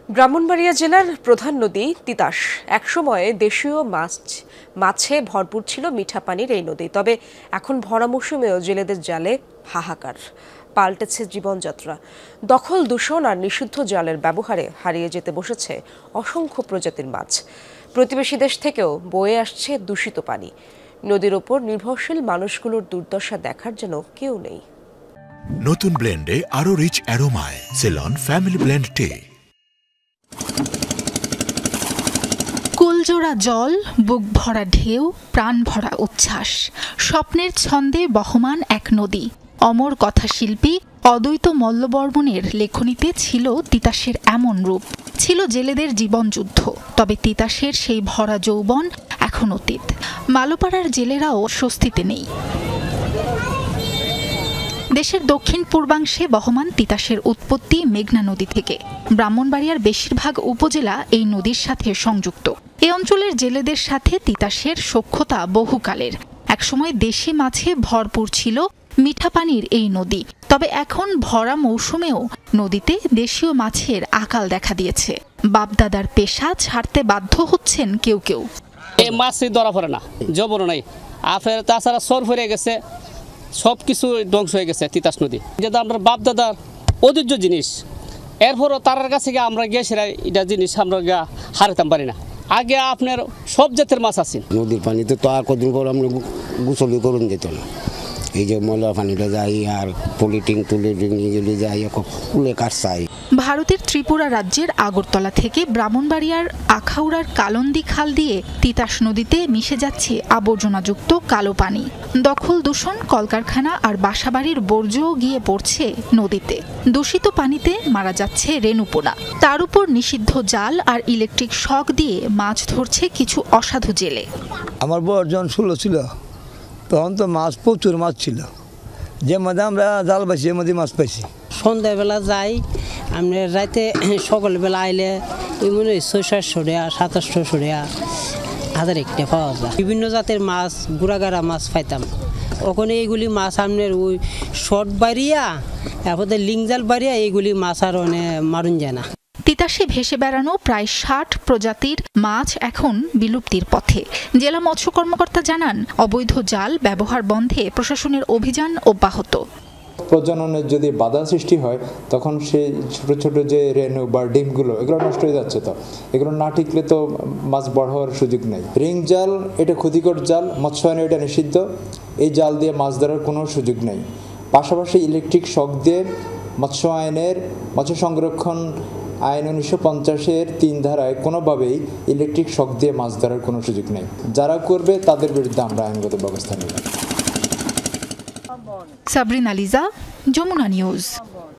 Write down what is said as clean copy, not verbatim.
ব্রাহ্মণবাড়িয়া জেলার প্রধান নদী তিতাস একসময়ে দেশীয় মাছে ভরপুর ছিল মিঠা পানির এই নদী। তবে এখন ভরা মৌসুমেও জেলেদের জালে হাহাকার, পাল্টেছে জীবনযাত্রা। দখল, দূষণ আর নিষিদ্ধ জালের ব্যবহারে হারিয়ে যেতে বসেছে অসংখ্য প্রজাতির মাছ। প্রতিবেশী দেশ থেকেও বয়ে আসছে দূষিত পানি। নদীর ওপর নির্ভরশীল মানুষগুলোর দুর্দশা দেখার যেন কেউ নেই। নতুন ব্লেন্ডে আরো রিচ অ্যারোমায় সেলন ফ্যামিলি ব্লেন্ড টে। কুলজোড়া জল, বুক ভরা ঢেউ, প্রাণ ভরা উচ্ছ্বাস, স্বপ্নের ছন্দে বহমান এক নদী। অমর কথাশিল্পী অদ্বৈত মল্লবর্মণের লেখনীতে ছিল তিতাসের এমন রূপ। ছিল জেলেদের জীবনযুদ্ধ। তবে তিতাসের সেই ভরা যৌবন এখন অতীত। মালোপাড়ার জেলেরাও স্বস্তিতে নেই। দেশের দক্ষিণ পূর্বাংশে বহমান তিতাসের উৎপত্তি মেঘনা নদী থেকে। ব্রাহ্মণবাড়িয়ার বেশিরভাগ উপজেলা এই নদীর সাথে সংযুক্ত। এই অঞ্চলের জেলেদের সাথে তিতাসের সখ্যতা বহুকালের। একসময় দেশি মাছে ভরপুর ছিল মিঠা পানির এই নদী। তবে এখন ভরা মৌসুমেও নদীতে দেশীয় মাছের আকাল দেখা দিয়েছে। বাপদাদার পেশা ছাড়তে বাধ্য হচ্ছেন কেউ কেউ। এই মাছই ধরা পড়ে না, জবর নাই। আফের তাছাড়া সর ফিরে গেছে, সব কিছু ধ্বংস হয়ে গেছে তিতাস নদী, যেটা আমরা বাপদাদার ঐতিহ্য জিনিস। এরপরও তার কাছে গিয়ে আমরা গেছিলাম, এটা জিনিস আমরা গিয়ে হারাতাম পারি না। আগে আপনার সব জাতের মাছ আছে নদীর পানিতে, তো আর কদিন পর আমরা গোসলই করুন যেত না। এই যে ময়লা পানিটা যাই আর পলিটিং এগুলি যাই কুলে কাটছাই। ভারতের ত্রিপুরা রাজ্যের আগরতলা থেকে ব্রাহ্মণবাড়িয়ার আখাউড়ার কালন্দি খাল দিয়ে তিতাস নদীতে মিশে যাচ্ছে আবর্জনাযুক্ত কালো পানি। দখল, দূষণ, কলকারখানা আর বাসাবাড়ির বর্জ্যও গিয়ে পড়ছে নদীতে। দূষিত পানিতে মারা যাচ্ছে রেণুপোনা। তার উপর নিষিদ্ধ জাল আর ইলেকট্রিক শক দিয়ে মাছ ধরছে কিছু অসাধু জেলে। আমার বয়স যখন 16 ছিল তখন তো মাছ, প্রচুর মাছ ছিল। যে মধ্যে আমরা জাল পাইছি এর মধ্যে মাছ পাইছি। সন্ধ্যাবেলা যাই, আমরা রাতে সকালবেলা আইলে ওই মনে হয় 600-700 টাকা 2700 টাকা হাজার একটা পাওয়া যায়। বিভিন্ন জাতের মাছ, গুড়াগাড়া মাছ পাইতাম। ওখানে এইগুলি মাছ আপনার ওই শর্ট বাড়িয়া, এরপর লিং জাল বাড়িয়া এইগুলি মাছ আর মারুন যায় না। তিতাসে ভেসে বেড়ানো প্রায় 60 প্রজাতির মাছ এখন বিলুপ্তির পথে। জেলা মৎস্য কর্মকর্তা জানান, অবৈধ জাল ব্যবহার বন্ধে প্রশাসনের অভিযান অব্যাহত। প্রজননের যদি বাধা সৃষ্টি হয় তখন সেই ছোট ছোট যে রেণু বা ডিমগুলো এগুলো নষ্ট হয়ে যাচ্ছে। তো এগুলো না টিকলে তো মাছ বড় হওয়ার সুযোগ নেই। রিং জাল এটা ক্ষতিকর জাল, মৎস্যায়নে এটা নিষিদ্ধ। এই জাল দিয়ে মাছ ধরার কোনো সুযোগ নেই। পাশাপাশি ইলেকট্রিক শক দিয়ে মৎস্য আইনের মৎস্য সংরক্ষণ আইন 1950-এর 3 ধারায় কোনোভাবেই ইলেকট্রিক শক দিয়ে মাছ ধরার কোনো সুযোগ নেই। যারা করবে তাদের বিরুদ্ধে আমরা আইনগত ব্যবস্থা নেব। সাবরিনা লিজা, যমুনা নিউজ।